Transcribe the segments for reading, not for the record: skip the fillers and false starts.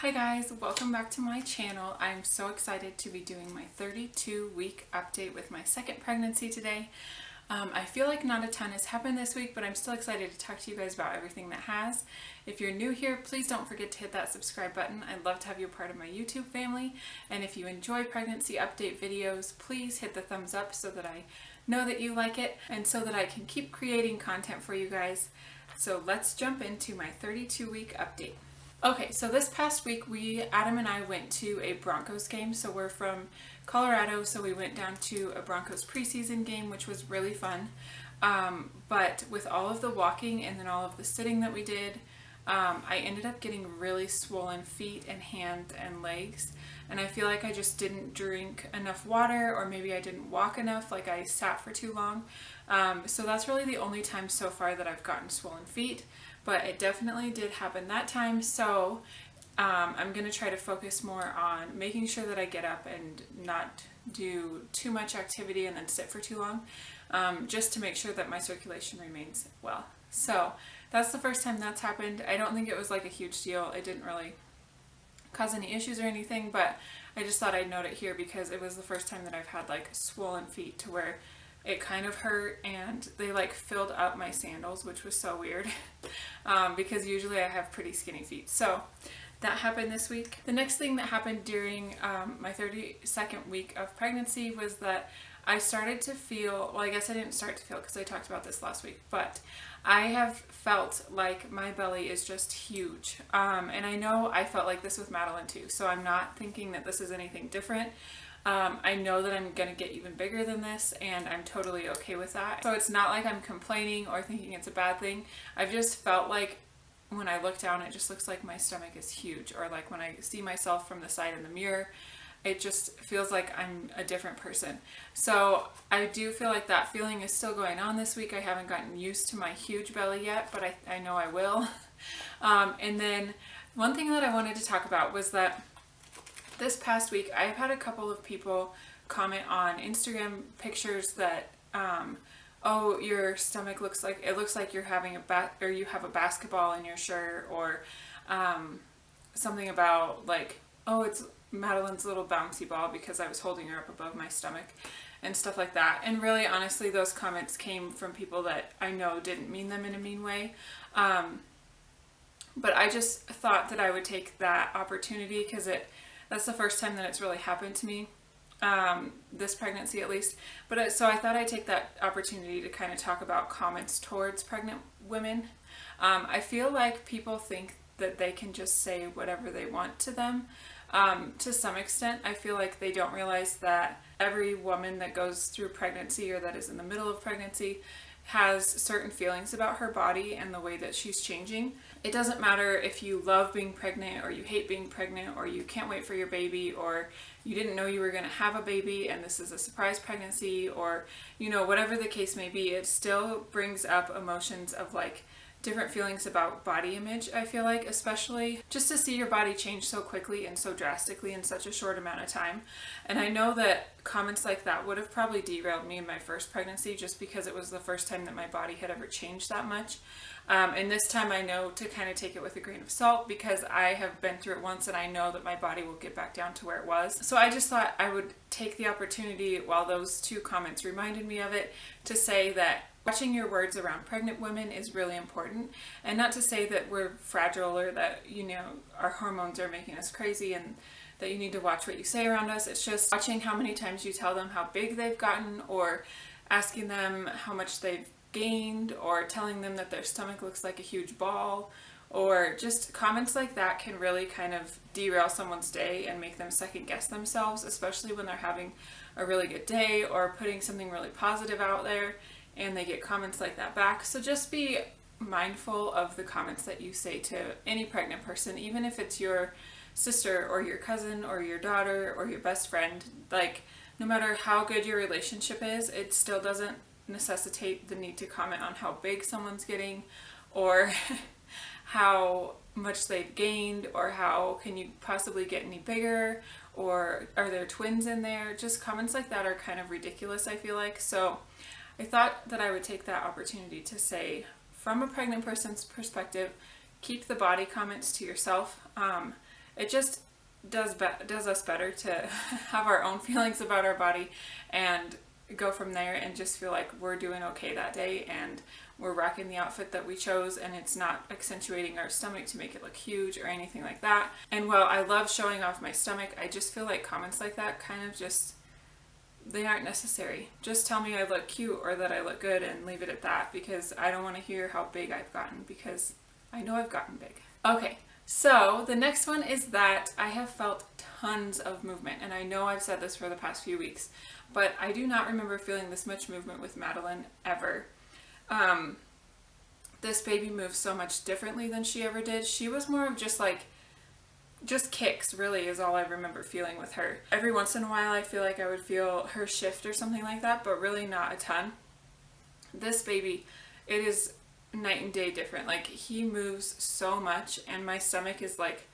Hi guys, welcome back to my channel. I'm so excited to be doing my 32-week update with my second pregnancy today. I feel like not a ton has happened this week, but I'm still excited to talk to you guys about everything that has. If you're new here, please don't forget to hit that subscribe button. I'd love to have you a part of my YouTube family. And if you enjoy pregnancy update videos, please hit the thumbs up so that I know that you like it and so that I can keep creating content for you guys. So let's jump into my 32-week update. Okay, so this past week, Adam and I went to a Broncos game. So we're from Colorado, so we went down to a Broncos preseason game, which was really fun. But with all of the walking and then all of the sitting that we did, I ended up getting really swollen feet and hands and legs. And I feel like I just didn't drink enough water, or maybe I didn't walk enough, like I sat for too long. So that's really the only time so far that I've gotten swollen feet. But it definitely did happen that time, so I'm going to try to focus more on making sure that I get up and not do too much activity and then sit for too long, just to make sure that my circulation remains well. So that's the first time that's happened. I don't think it was like a huge deal. It didn't really cause any issues or anything, but I just thought I'd note it here because it was the first time that I've had like swollen feet to where it kind of hurt, and they like filled up my sandals, which was so weird because usually I have pretty skinny feet. So that happened this week. The next thing that happened during my 32nd week of pregnancy was that I started to feel, well, I guess I didn't start to feel because I talked about this last week, but I have felt like my belly is just huge. And I know I felt like this with Madeline too, so I'm not thinking that this is anything different. I know that I'm going to get even bigger than this, and I'm totally okay with that. So it's not like I'm complaining or thinking it's a bad thing. I've just felt like when I look down, it just looks like my stomach is huge, or like when I see myself from the side in the mirror, it just feels like I'm a different person. So I do feel like that feeling is still going on this week. I haven't gotten used to my huge belly yet, but I know I will. And then one thing that I wanted to talk about was that this past week, I've had a couple of people comment on Instagram pictures that, oh, your stomach looks like you're having or you have a basketball in your shirt, or something about like, oh, it's Madeline's little bouncy ball because I was holding her up above my stomach and stuff like that. And really, honestly, those comments came from people that I know didn't mean them in a mean way. But I just thought that I would take that opportunity because that's the first time that it's really happened to me, this pregnancy at least. But so I thought I'd take that opportunity to kind of talk about comments towards pregnant women. I feel like people think that they can just say whatever they want to them. To some extent, I feel like they don't realize that every woman that goes through pregnancy or that is in the middle of pregnancy has certain feelings about her body and the way that she's changing. It doesn't matter if you love being pregnant or you hate being pregnant or you can't wait for your baby or you didn't know you were going to have a baby and this is a surprise pregnancy, or whatever the case may be, it still brings up emotions of like different feelings about body image. I feel like, especially just to see your body change so quickly and so drastically in such a short amount of time. And I know that comments like that would have probably derailed me in my first pregnancy just because it was the first time that my body had ever changed that much. And this time I know to kind of take it with a grain of salt because I have been through it once and I know that my body will get back down to where it was. So I just thought I would take the opportunity while those two comments reminded me of it to say that watching your words around pregnant women is really important. And not to say that we're fragile or that, our hormones are making us crazy and that you need to watch what you say around us. It's just watching how many times you tell them how big they've gotten, or asking them how much they've gained, or telling them that their stomach looks like a huge ball, or just comments like that can really kind of derail someone's day and make them second guess themselves, especially when they're having a really good day or putting something really positive out there and they get comments like that back. So just be mindful of the comments that you say to any pregnant person, even if it's your sister or your cousin or your daughter or your best friend. Like, no matter how good your relationship is, it still doesn't necessitate the need to comment on how big someone's getting or how much they've gained or how can you possibly get any bigger, or are there twins in there. Just comments like that are kind of ridiculous, I feel like. So I thought that I would take that opportunity to say, from a pregnant person's perspective, keep the body comments to yourself. it just does us better to have our own feelings about our body and go from there and just feel like we're doing okay that day and we're rocking the outfit that we chose and it's not accentuating our stomach to make it look huge or anything like that. And while I love showing off my stomach, I just feel like comments like that kind of just, they aren't necessary. Just tell me I look cute or that I look good and leave it at that, because I don't want to hear how big I've gotten, because I know I've gotten big. Okay, so the next one is that I have felt tons of movement, and I know I've said this for the past few weeks, but I do not remember feeling this much movement with Madeline ever. This baby moves so much differently than she ever did. She was more of just kicks, really, is all I remember feeling with her. Every once in a while I feel like I would feel her shift or something like that, but really not a ton. This baby, it is night and day different. Like, he moves so much and my stomach is like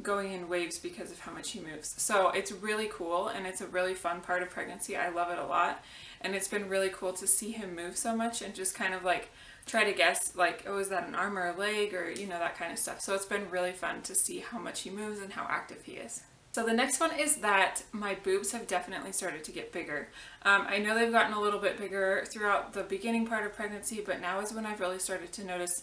going in waves because of how much he moves. So it's really cool and it's a really fun part of pregnancy. I love it a lot, and it's been really cool to see him move so much and just kind of like try to guess, like, oh, is that an arm or a leg, or you know, that kind of stuff. So it's been really fun to see how much he moves and how active he is. So the next one is that my boobs have definitely started to get bigger. I know they've gotten a little bit bigger throughout the beginning part of pregnancy, but now is when I've really started to notice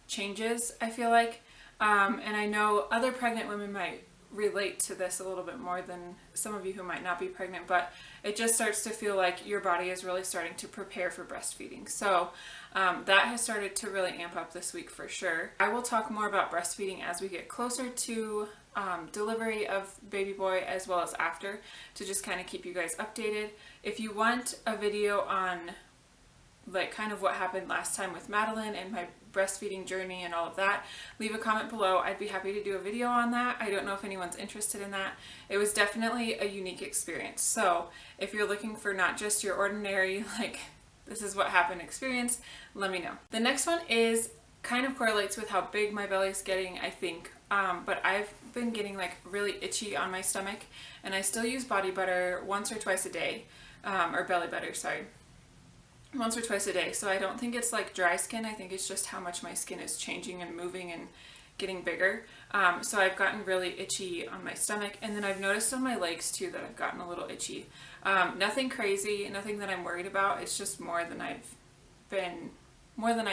changes, I feel like. And I know other pregnant women might relate to this a little bit more than some of you who might not be pregnant, but it just starts to feel like your body is really starting to prepare for breastfeeding. So that has started to really amp up this week for sure. I will talk more about breastfeeding as we get closer to delivery of baby boy, as well as after, to just kind of keep you guys updated. If you want a video on like kind of what happened last time with Madeline and my breastfeeding journey and all of that, leave a comment below. I'd be happy to do a video on that. I don't know if anyone's interested in that. It was definitely a unique experience. So if you're looking for not just your ordinary, like, this is what happened experience, let me know. The next one is kind of correlates with how big my belly's getting, I think. But I've been getting like really itchy on my stomach, and I still use body butter once or twice a day, or belly butter, sorry. Once or twice a day. So I don't think it's like dry skin. I think it's just how much my skin is changing and moving and getting bigger. So I've gotten really itchy on my stomach, and then I've noticed on my legs too that I've gotten a little itchy. Nothing crazy, nothing that I'm worried about. It's just more than I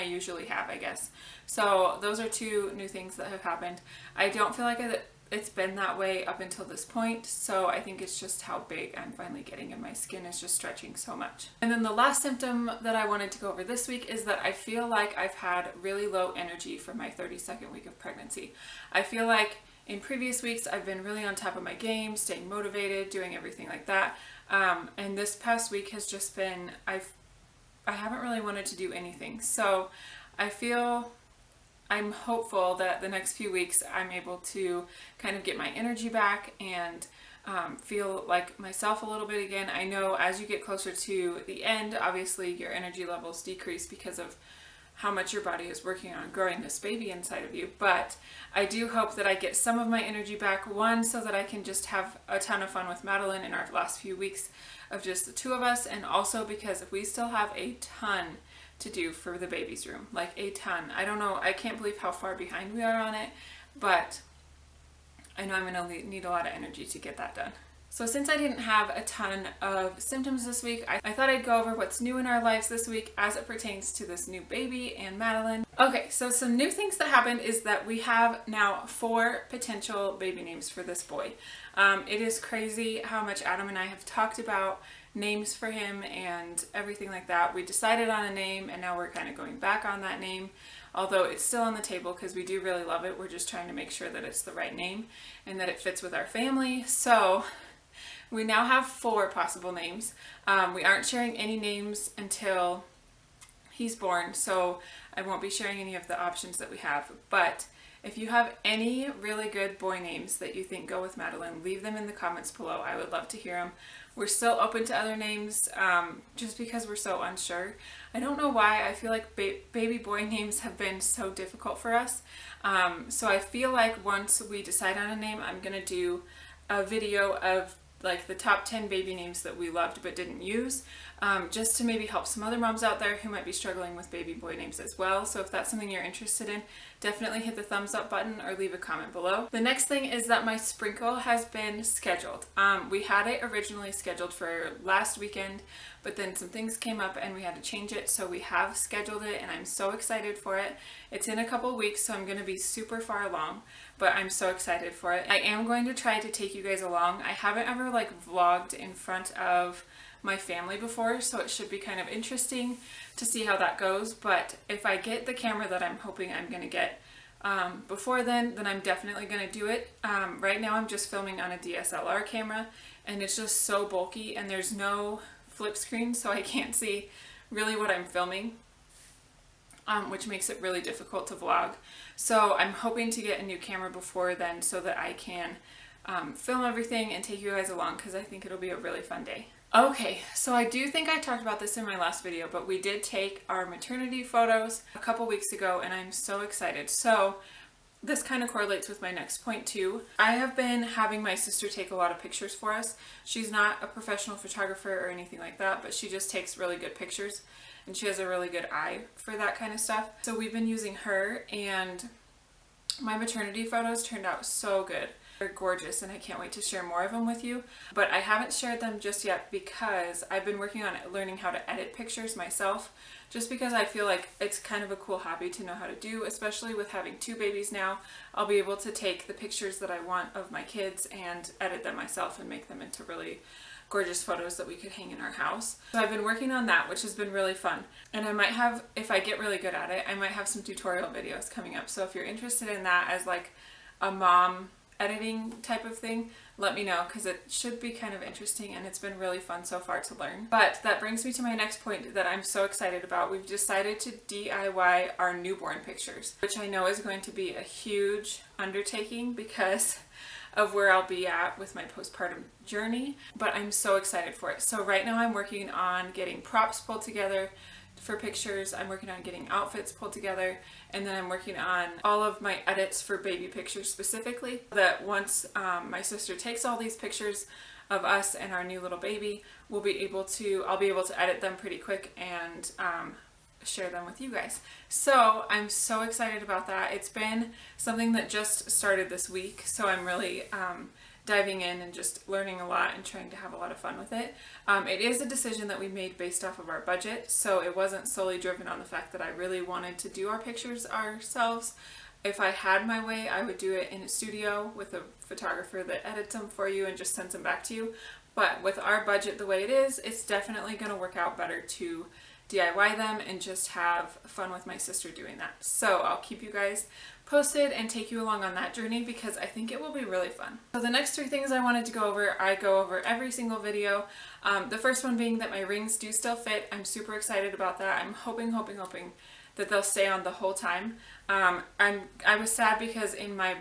usually have, I guess. So those are two new things that have happened. I don't feel like it's been that way up until this point, so I think it's just how big I'm finally getting, and my skin is just stretching so much. And then the last symptom that I wanted to go over this week is that I feel like I've had really low energy for my 32nd week of pregnancy. I feel like in previous weeks I've been really on top of my game, staying motivated, doing everything like that. And this past week has just been, I haven't really wanted to do anything. So I'm hopeful that the next few weeks I'm able to kind of get my energy back and feel like myself a little bit again. I know as you get closer to the end, obviously your energy levels decrease because of how much your body is working on growing this baby inside of you. But I do hope that I get some of my energy back, one, so that I can just have a ton of fun with Madeline in our last few weeks of just the two of us, and also because we still have a ton to do for the baby's room, like a ton. I don't know, I can't believe how far behind we are on it, but I know I'm gonna need a lot of energy to get that done. So since I didn't have a ton of symptoms this week, I thought I'd go over what's new in our lives this week as it pertains to this new baby and Madeline. Okay, so some new things that happened is that we have now 4 potential baby names for this boy. It is crazy how much Adam and I have talked about names for him and everything like that. We decided on a name, and now we're kind of going back on that name, although it's still on the table because we do really love it. We're just trying to make sure that it's the right name and that it fits with our family. So we now have 4 possible names. We aren't sharing any names until he's born, so I won't be sharing any of the options that we have. But if you have any really good boy names that you think go with Madeline, leave them in the comments below. I would love to hear them. We're still open to other names, just because we're so unsure. I don't know why. I feel like baby boy names have been so difficult for us. So I feel like once we decide on a name, I'm gonna do a video of like the top 10 baby names that we loved but didn't use, just to maybe help some other moms out there who might be struggling with baby boy names as well. So if that's something you're interested in, definitely hit the thumbs up button or leave a comment below. The next thing is that my sprinkle has been scheduled. We had it originally scheduled for last weekend, but then some things came up and we had to change it, so we have scheduled it and I'm so excited for it. It's in a couple weeks, so I'm going to be super far along, but I'm so excited for it. I am going to try to take you guys along. I haven't ever like vlogged in front of my family before, so it should be kind of interesting to see how that goes. But if I get the camera that I'm hoping I'm going to get before then I'm definitely going to do it. Right now I'm just filming on a DSLR camera and it's just so bulky and there's no flip screen, so I can't see really what I'm filming, which makes it really difficult to vlog. So I'm hoping to get a new camera before then so that I can film everything and take you guys along, because I think it'll be a really fun day. Okay, so I do think I talked about this in my last video, but we did take our maternity photos a couple weeks ago and I'm so excited. So this kind of correlates with my next point too. I have been having my sister take a lot of pictures for us. She's not a professional photographer or anything like that, but she just takes really good pictures and she has a really good eye for that kind of stuff. So we've been using her and my maternity photos turned out so good. They're gorgeous and I can't wait to share more of them with you, but I haven't shared them just yet because I've been working on learning how to edit pictures myself, just because I feel like it's kind of a cool hobby to know how to do, especially with having 2 babies now. I'll be able to take the pictures that I want of my kids and edit them myself and make them into really gorgeous photos that we could hang in our house. So I've been working on that, which has been really fun. And I might have, if I get really good at it, I might have some tutorial videos coming up. So if you're interested in that as like a mom editing type of thing, let me know, because it should be kind of interesting and it's been really fun so far to learn. But that brings me to my next point that I'm so excited about. We've decided to DIY our newborn pictures, which I know is going to be a huge undertaking because of where I'll be at with my postpartum journey, but I'm so excited for it. So right now I'm working on getting props pulled together for pictures, I'm working on getting outfits pulled together, and then I'm working on all of my edits for baby pictures specifically, that once my sister takes all these pictures of us and our new little baby, I'll be able to edit them pretty quick and share them with you guys. So I'm so excited about that. It's been something that just started this week, so I'm really diving in and just learning a lot and trying to have a lot of fun with it. It is a decision that we made based off of our budget, so it wasn't solely driven on the fact that I really wanted to do our pictures ourselves. If I had my way, I would do it in a studio with a photographer that edits them for you and just sends them back to you. But with our budget the way it is, it's definitely going to work out better to DIY them and just have fun with my sister doing that. So I'll keep you guys posted and take you along on that journey because I think it will be really fun. So the next 3 things I wanted to go over, I go over every single video. The first one being that my rings do still fit. I'm super excited about that. I'm hoping that they'll stay on the whole time. I was sad because in my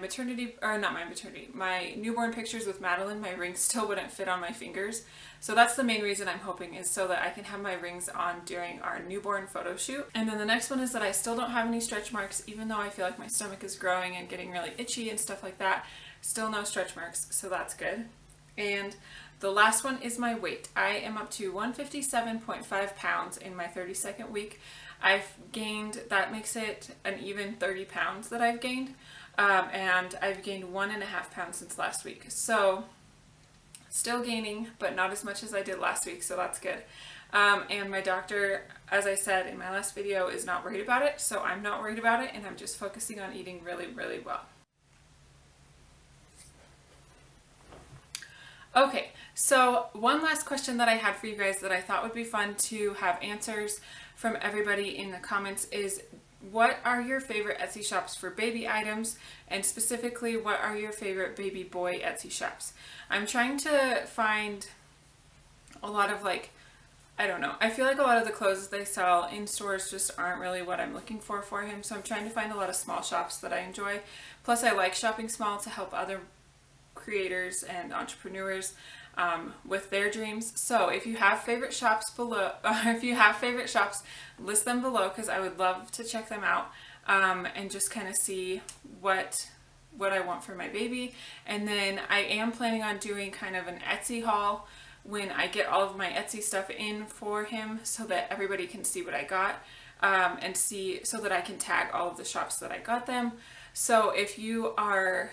my newborn pictures with Madeline, my rings still wouldn't fit on my fingers. So that's the main reason I'm hoping, is so that I can have my rings on during our newborn photo shoot. And then the next one is that I still don't have any stretch marks, even though I feel like my stomach is growing and getting really itchy and stuff like that. Still no stretch marks, so that's good. And the last one is my weight. I am up to 157.5 pounds in my 32nd week. I've gained, that makes it an even 30 pounds that I've gained. And I've gained 1.5 pounds since last week. So still gaining, but not as much as I did last week, so that's good. And my doctor, as I said in my last video, is not worried about it, so I'm not worried about it, and I'm just focusing on eating really, really well. Okay, so one last question that I had for you guys that I thought would be fun to have answers from everybody in the comments is, what are your favorite Etsy shops for baby items, and specifically what are your favorite baby boy Etsy shops? I'm trying to find a lot of, like, I don't know, I feel like a lot of the clothes they sell in stores just aren't really what I'm looking for him, so I'm trying to find a lot of small shops that I enjoy. Plus I like shopping small to help other creators and entrepreneurs with their dreams. So if you have favorite shops below, list them below, because I would love to check them out and just kind of see what I want for my baby. And then I am planning on doing kind of an Etsy haul when I get all of my Etsy stuff in for him, so that everybody can see what I got. and see so that I can tag all of the shops that I got them. So if you are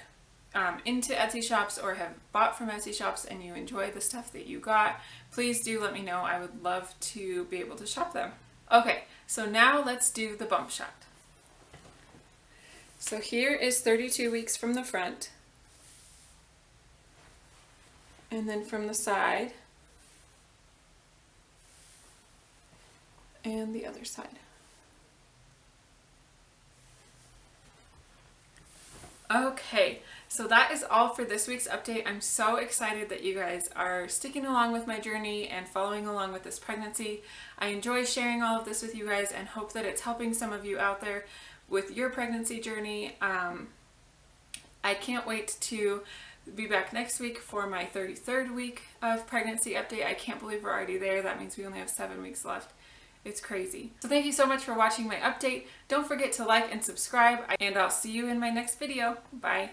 into Etsy shops or have bought from Etsy shops and you enjoy the stuff that you got, please do let me know. I would love to be able to shop them. Okay, so now let's do the bump shot. So here is 32 weeks from the front, and then from the side, and the other side. Okay, so that is all for this week's update. I'm so excited that you guys are sticking along with my journey and following along with this pregnancy. I enjoy sharing all of this with you guys and hope that it's helping some of you out there with your pregnancy journey. I can't wait to be back next week for my 33rd week of pregnancy update. I can't believe we're already there. That means we only have 7 weeks left. It's crazy. So thank you so much for watching my update. Don't forget to like and subscribe, and I'll see you in my next video. Bye.